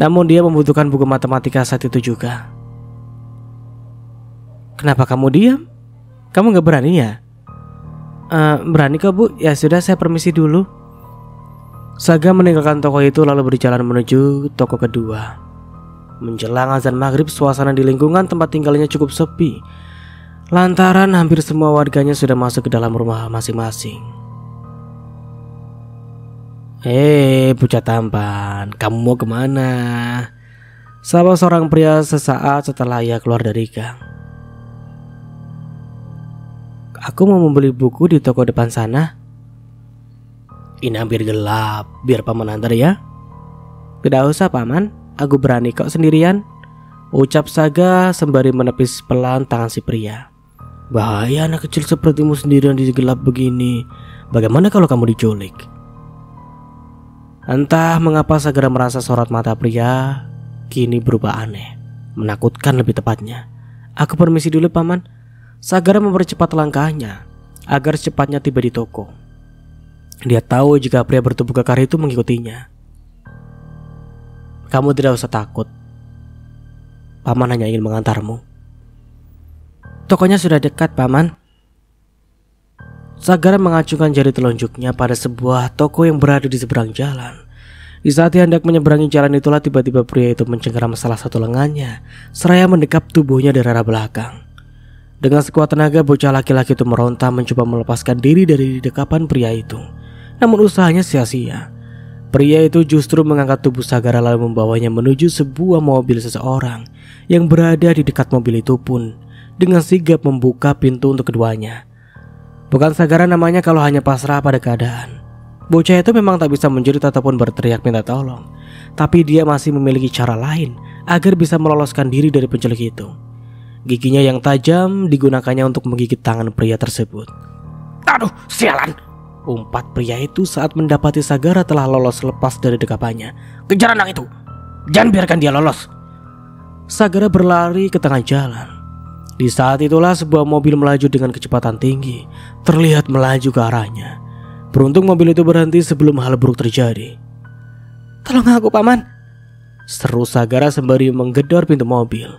Namun dia membutuhkan buku matematika saat itu juga. Kenapa kamu diam? Kamu gak berani ya? Berani kok bu, ya sudah saya permisi dulu. Saga meninggalkan toko itu lalu berjalan menuju toko kedua. Menjelang azan maghrib, suasana di lingkungan tempat tinggalnya cukup sepi, lantaran hampir semua warganya sudah masuk ke dalam rumah masing-masing. Bocah tampan, kamu mau kemana? Sapa seorang pria sesaat setelah ia keluar dari gang. Aku mau membeli buku di toko depan sana. Ini hampir gelap, biar paman antar ya. Tidak usah paman, aku berani kok sendirian, ucap Saga sembari menepis pelan tangan si pria. Bahaya anak kecil sepertimu sendirian di gelap begini. Bagaimana kalau kamu diculik? Entah mengapa Sagara merasa sorot mata pria kini berubah aneh, menakutkan lebih tepatnya. Aku permisi dulu paman. Sagara mempercepat langkahnya agar secepatnya tiba di toko. Dia tahu jika pria bertubuh kekar itu mengikutinya. Kamu tidak usah takut, paman hanya ingin mengantarmu. Tokonya sudah dekat paman. Sagara mengacungkan jari telunjuknya pada sebuah toko yang berada di seberang jalan. Di saat dia hendak menyeberangi jalan itulah tiba-tiba pria itu mencengkeram salah satu lengannya, seraya mendekap tubuhnya dari arah belakang. Dengan sekuat tenaga bocah laki-laki itu meronta mencoba melepaskan diri dari dekapan pria itu. Namun usahanya sia-sia. Pria itu justru mengangkat tubuh Sagara lalu membawanya menuju sebuah mobil seseorang yang berada di dekat mobil itu pun dengan sigap membuka pintu untuk keduanya. Bukan Sagara namanya kalau hanya pasrah pada keadaan. Bocah itu memang tak bisa menjerit ataupun berteriak minta tolong, tapi dia masih memiliki cara lain agar bisa meloloskan diri dari penculik itu. Giginya yang tajam digunakannya untuk menggigit tangan pria tersebut. Aduh, sialan! Umpat pria itu saat mendapati Sagara telah lolos lepas dari dekapannya. Kejar anak itu! Jangan biarkan dia lolos! Sagara berlari ke tengah jalan. Di saat itulah sebuah mobil melaju dengan kecepatan tinggi, terlihat melaju ke arahnya. Beruntung mobil itu berhenti sebelum hal buruk terjadi. Tolong aku paman! Seru Sagara sembari menggedor pintu mobil.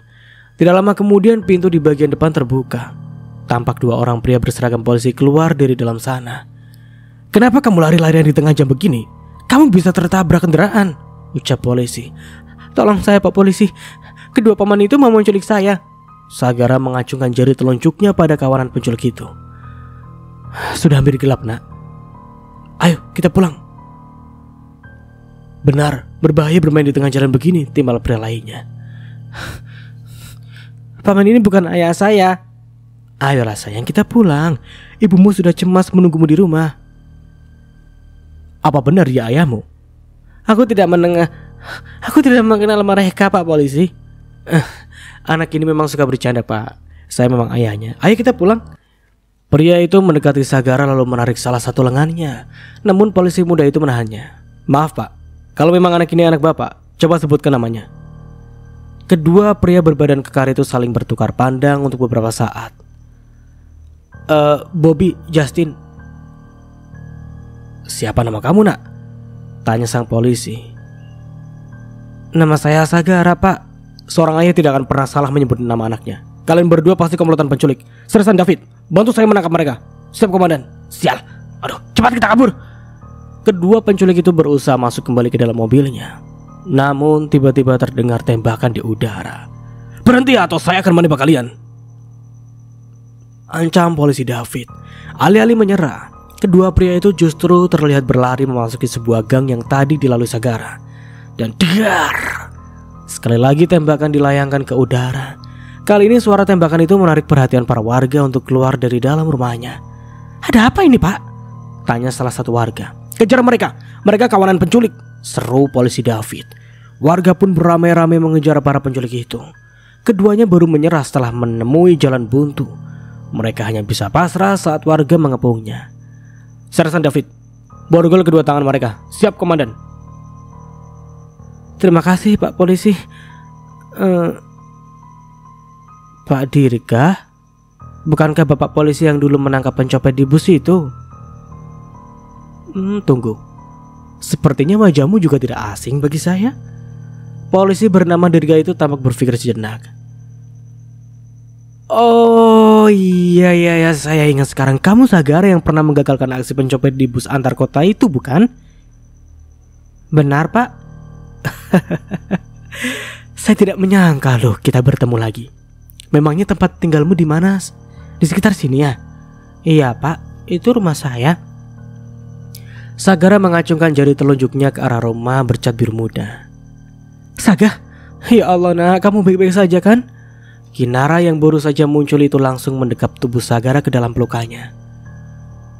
Tidak lama kemudian pintu di bagian depan terbuka. Tampak 2 orang pria berseragam polisi keluar dari dalam sana. Kenapa kamu lari-larian di tengah jam begini? Kamu bisa tertabrak kendaraan, ucap polisi. Tolong saya pak polisi, kedua paman itu mau menculik saya. Sagara mengacungkan jari telunjuknya pada kawanan penculik itu. Sudah hampir gelap nak. Ayo kita pulang. Benar, berbahaya bermain di tengah jalan begini, timbal pria lainnya. Paman ini bukan ayah saya. Ayolah sayang, kita pulang. Ibumu sudah cemas menunggumu di rumah. Apa benar dia ayahmu? Aku tidak mengenal mereka pak polisi. Anak ini memang suka bercanda pak. Saya memang ayahnya. Ayo kita pulang. Pria itu mendekati Sagara lalu menarik salah satu lengannya. Namun polisi muda itu menahannya. Maaf pak, kalau memang anak ini anak bapak, coba sebutkan namanya. Kedua pria berbadan kekar itu saling bertukar pandang untuk beberapa saat. Bobby, Justin. Siapa nama kamu, nak? Tanya sang polisi. Nama saya Sagara, Pak. Seorang ayah tidak akan pernah salah menyebut nama anaknya. Kalian berdua pasti komplotan penculik. Sersan David, bantu saya menangkap mereka. Siap, komandan. Sial. Aduh, cepat kita kabur. Kedua penculik itu berusaha masuk kembali ke dalam mobilnya. Namun tiba-tiba terdengar tembakan di udara. Berhenti atau saya akan menembak kalian, ancam polisi David. Alih-alih menyerah, kedua pria itu justru terlihat berlari memasuki sebuah gang yang tadi dilalui Sagara. Dan dar! Sekali lagi tembakan dilayangkan ke udara. Kali ini suara tembakan itu menarik perhatian para warga untuk keluar dari dalam rumahnya. Ada apa ini, Pak? Tanya salah satu warga. Kejar mereka, mereka kawanan penculik, seru polisi David. Warga pun beramai-ramai mengejar para penculik itu. Keduanya baru menyerah setelah menemui jalan buntu. Mereka hanya bisa pasrah saat warga mengepungnya. Sersan David, borgol kedua tangan mereka. Siap, komandan. Terima kasih, Pak polisi. Pak Dirga, bukankah Bapak polisi yang dulu menangkap pencopet di bus itu? Tunggu. Sepertinya wajahmu juga tidak asing bagi saya. Polisi bernama Dirga itu tampak berpikir sejenak. Oh iya, saya ingat sekarang. Kamu Sagara yang pernah menggagalkan aksi pencopet di bus antar kota itu, bukan? Benar, Pak. Saya tidak menyangka loh kita bertemu lagi. Memangnya tempat tinggalmu di mana? Di sekitar sini ya? Iya, Pak, itu rumah saya. Sagara mengacungkan jari telunjuknya ke arah rumah bercat biru muda. Saga, ya Allah, nak, kamu baik-baik saja kan? Kinara yang baru saja muncul itu langsung mendekap tubuh Sagara ke dalam pelukannya.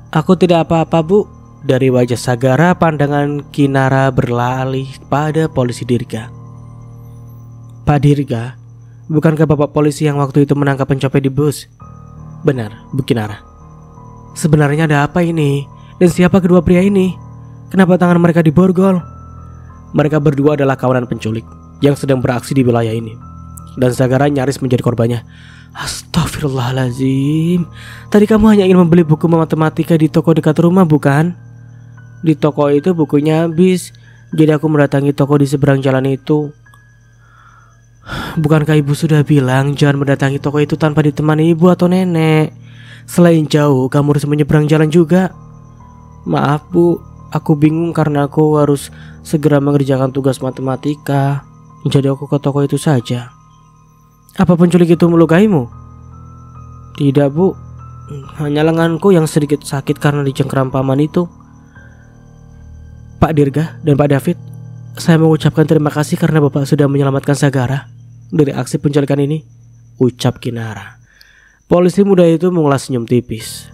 Aku tidak apa-apa, Bu. Dari wajah Sagara, pandangan Kinara beralih pada polisi Dirga. Pak Dirga, bukankah Bapak polisi yang waktu itu menangkap pencopet di bus? Benar, Bu Kinara. Sebenarnya ada apa ini? Dan siapa kedua pria ini? Kenapa tangan mereka diborgol? Mereka berdua adalah kawanan penculik yang sedang beraksi di wilayah ini. Dan Sagara nyaris menjadi korbannya. Astagfirullahaladzim. Tadi kamu hanya ingin membeli buku matematika di toko dekat rumah, bukan? Di toko itu bukunya habis, jadi aku mendatangi toko di seberang jalan itu. Bukankah ibu sudah bilang jangan mendatangi toko itu tanpa ditemani ibu atau nenek? Selain jauh, kamu harus menyeberang jalan juga. Maaf, Bu, aku bingung karena aku harus segera mengerjakan tugas matematika. Jadi aku ke toko itu saja. Apa penculik itu melukaimu? Tidak, Bu. Hanya lenganku yang sedikit sakit karena dicengkeram paman itu. Pak Dirga dan Pak David, saya mengucapkan terima kasih karena Bapak sudah menyelamatkan Sagara dari aksi penculikan ini, ucap Kinara. Polisi muda itu mengulas senyum tipis.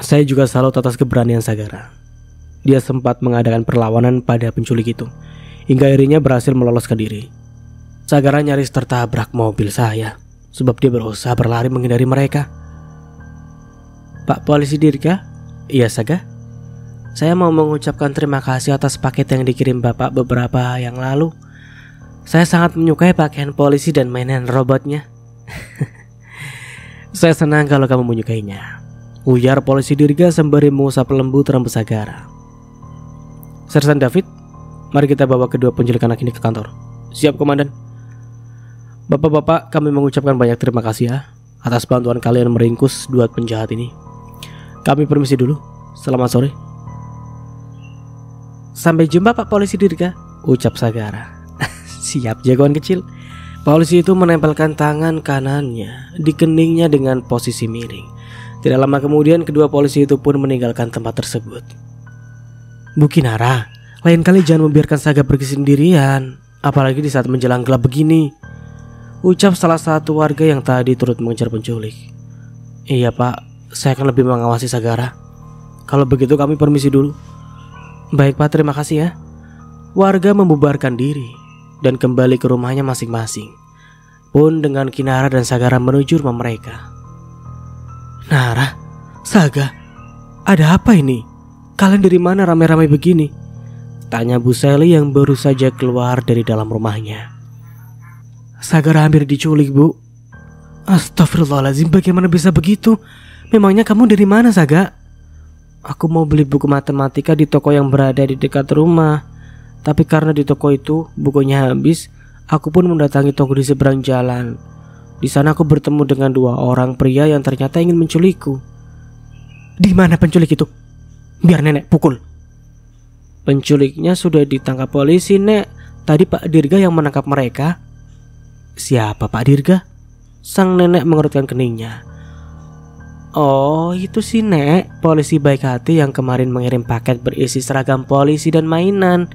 Saya juga salut atas keberanian Sagara. Dia sempat mengadakan perlawanan pada penculik itu, hingga akhirnya berhasil meloloskan diri. Sagara nyaris tertabrak mobil saya, sebab dia berusaha berlari menghindari mereka. Pak polisi Dirga? Iya, Saga. Saya mau mengucapkan terima kasih atas paket yang dikirim Bapak beberapa yang lalu. Saya sangat menyukai pakaian polisi dan mainan robotnya. Saya senang kalau kamu menyukainya, ujar polisi Dirga sembari mengusap lembut rambut Sagara. Sersan David, mari kita bawa kedua penculik anak ini ke kantor. Siap, komandan. Bapak-bapak, kami mengucapkan banyak terima kasih ya atas bantuan kalian meringkus dua penjahat ini. Kami permisi dulu. Selamat sore. Sampai jumpa, Pak polisi Dirga, ucap Sagara. Siap, jagoan kecil. Polisi itu menempelkan tangan kanannya di keningnya dengan posisi miring. Tidak lama kemudian kedua polisi itu pun meninggalkan tempat tersebut. Bu Kinara, lain kali jangan membiarkan Saga pergi sendirian, apalagi di saat menjelang gelap begini, ucap salah satu warga yang tadi turut mengejar penculik. Iya, Pak, saya akan lebih mengawasi Sagara. Kalau begitu kami permisi dulu. Baik, Pak, terima kasih ya. Warga membubarkan diri dan kembali ke rumahnya masing-masing, pun dengan Kinara dan Sagara menuju rumah mereka. Nara, Saga, ada apa ini? Kalian dari mana ramai-ramai begini? Tanya Bu Sally yang baru saja keluar dari dalam rumahnya. Sagara hampir diculik, Bu. Astagfirullahaladzim, bagaimana bisa begitu? Memangnya kamu dari mana, Saga? Aku mau beli buku matematika di toko yang berada di dekat rumah. Tapi karena di toko itu bukunya habis, aku pun mendatangi toko di seberang jalan. Di sana aku bertemu dengan 2 orang pria yang ternyata ingin menculikku. Di mana penculik itu? Biar nenek pukul. Penculiknya sudah ditangkap polisi, Nek. Tadi Pak Dirga yang menangkap mereka. Siapa Pak Dirga? Sang nenek mengerutkan keningnya. Oh, itu sih, Nek, polisi baik hati yang kemarin mengirim paket berisi seragam polisi dan mainan.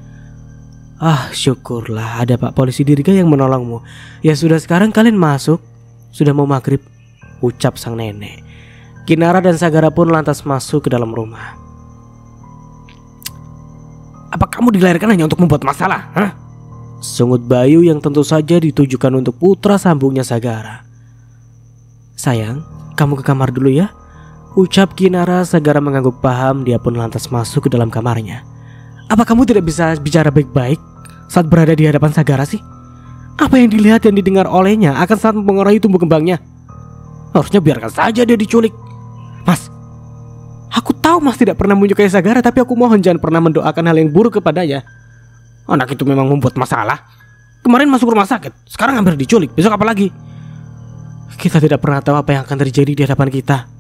Ah, syukurlah ada Pak Polisi Dirga yang menolongmu. Ya sudah, sekarang kalian masuk. Sudah mau maghrib, ucap sang nenek. Kinara dan Sagara pun lantas masuk ke dalam rumah. Apa kamu dilahirkan hanya untuk membuat masalah? Hah? Sungut Bayu yang tentu saja ditujukan untuk putra sambungnya Sagara. Sayang, kamu ke kamar dulu ya, ucap Kinara. Sagara mengangguk paham. Dia pun lantas masuk ke dalam kamarnya. Apa kamu tidak bisa bicara baik-baik saat berada di hadapan Sagara sih? Apa yang dilihat dan didengar olehnya akan sangat mempengaruhi tumbuh kembangnya. Harusnya biarkan saja dia diculik. Mas, aku tahu Mas tidak pernah menyukai Sagara, tapi aku mohon jangan pernah mendoakan hal yang buruk kepadanya. Anak itu memang membuat masalah. Kemarin masuk rumah sakit, sekarang hampir diculik, besok apa lagi? Kita tidak pernah tahu apa yang akan terjadi di hadapan kita.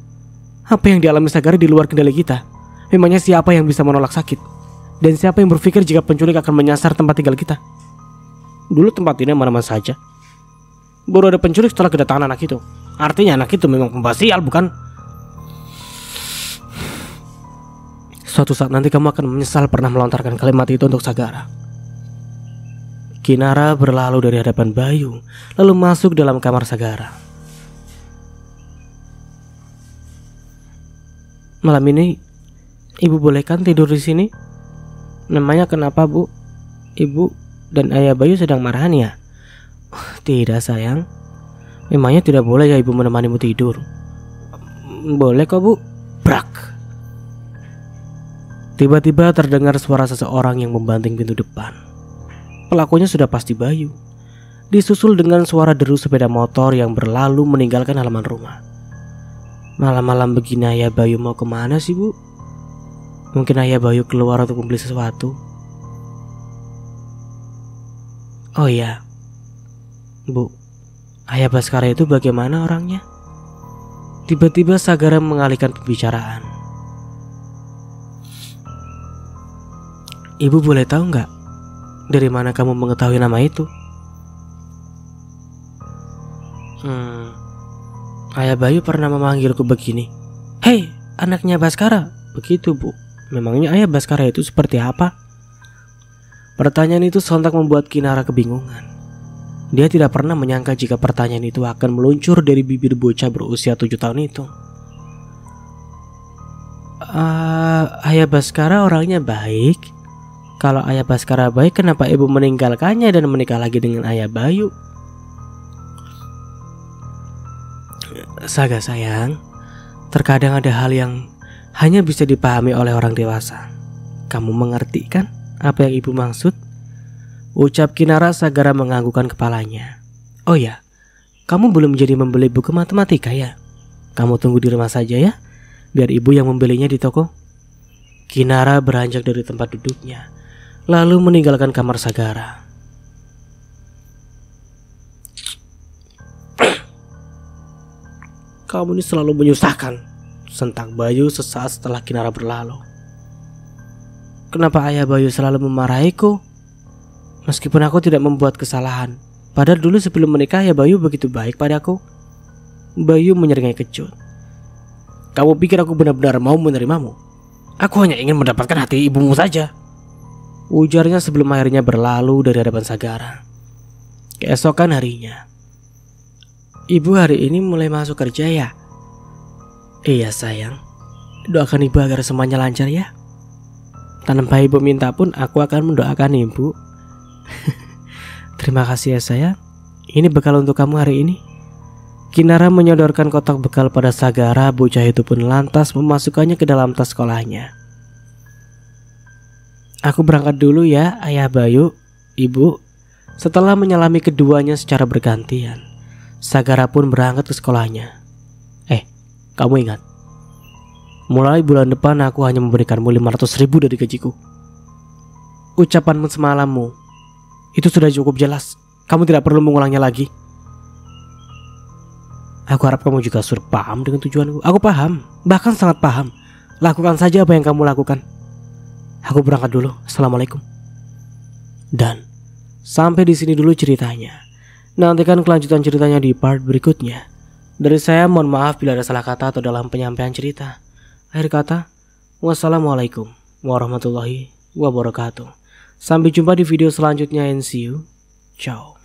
Apa yang dialami Sagara di luar kendali kita. Memangnya siapa yang bisa menolak sakit? Dan siapa yang berpikir jika penculik akan menyasar tempat tinggal kita? Dulu tempat ini mana-mana saja. Baru ada penculik setelah kedatangan anak itu. Artinya anak itu memang pembawa sial, bukan? Suatu saat nanti kamu akan menyesal pernah melontarkan kalimat itu untuk Sagara. Kinara berlalu dari hadapan Bayu, lalu masuk dalam kamar Sagara. Malam ini Ibu bolehkan tidur di sini? Namanya kenapa, Bu? Ibu dan ayah Bayu sedang marahan ya? Tidak, sayang. Memangnya tidak boleh ya ibu menemanimu tidur? Boleh kok, Bu. Brak. Tiba-tiba terdengar suara seseorang yang membanting pintu depan. Pelakunya sudah pasti Bayu. Disusul dengan suara deru sepeda motor yang berlalu meninggalkan halaman rumah. Malam-malam begini ayah Bayu mau kemana sih, Bu? Mungkin ayah Bayu keluar untuk membeli sesuatu. Oh iya, Bu, ayah Baskara itu bagaimana orangnya? Tiba-tiba Sagara mengalihkan pembicaraan. Ibu boleh tahu nggak dari mana kamu mengetahui nama itu? Ayah Bayu pernah memanggilku begini. Hei, anaknya Baskara. Begitu, Bu. Memangnya ayah Baskara itu seperti apa? Pertanyaan itu sontak membuat Kinara kebingungan. Dia tidak pernah menyangka jika pertanyaan itu akan meluncur dari bibir bocah berusia 7 tahun itu. Ayah Baskara orangnya baik. Kalau ayah Baskara baik, kenapa ibu meninggalkannya dan menikah lagi dengan ayah Bayu? Saga sayang, terkadang ada hal yang hanya bisa dipahami oleh orang dewasa. Kamu mengerti kan apa yang ibu maksud? Ucap Kinara. Sagara menganggukkan kepalanya. Oh ya, kamu belum jadi membeli buku matematika ya? Kamu tunggu di rumah saja ya, biar ibu yang membelinya di toko. Kinara beranjak dari tempat duduknya, lalu meninggalkan kamar Sagara. Kamu ini selalu menyusahkan, sentak Bayu sesaat setelah Kinara berlalu. Kenapa ayah Bayu selalu memarahiku? Meskipun aku tidak membuat kesalahan. Padahal dulu sebelum menikah ayah Bayu begitu baik padaku. Bayu menyeringai kecut. Kamu pikir aku benar-benar mau menerimamu? Aku hanya ingin mendapatkan hati ibumu saja, ujarnya sebelum akhirnya berlalu dari hadapan Sagara. Keesokan harinya. Ibu hari ini mulai masuk kerja ya? Iya sayang. Doakan ibu agar semuanya lancar ya. Tanpa ibu minta pun aku akan mendoakan ibu. Terima kasih ya sayang. Ini bekal untuk kamu hari ini. Kinara menyodorkan kotak bekal pada Sagara. Bocah itu pun lantas memasukkannya ke dalam tas sekolahnya. Aku berangkat dulu ya, Ayah Bayu, Ibu. Setelah menyalami keduanya secara bergantian, Sagara pun berangkat ke sekolahnya. Kamu ingat, mulai bulan depan aku hanya memberikanmu 500.000 dari gajiku. Ucapanmu semalammu itu sudah cukup jelas. Kamu tidak perlu mengulangnya lagi. Aku harap kamu juga sudah paham dengan tujuanku. Aku paham, bahkan sangat paham. Lakukan saja apa yang kamu lakukan. Aku berangkat dulu. Assalamualaikum. Dan sampai di sini dulu ceritanya. Nantikan kelanjutan ceritanya di part berikutnya. Dari saya mohon maaf bila ada salah kata atau dalam penyampaian cerita. Akhir kata, wassalamualaikum warahmatullahi wabarakatuh. Sampai jumpa di video selanjutnya and see you. Ciao.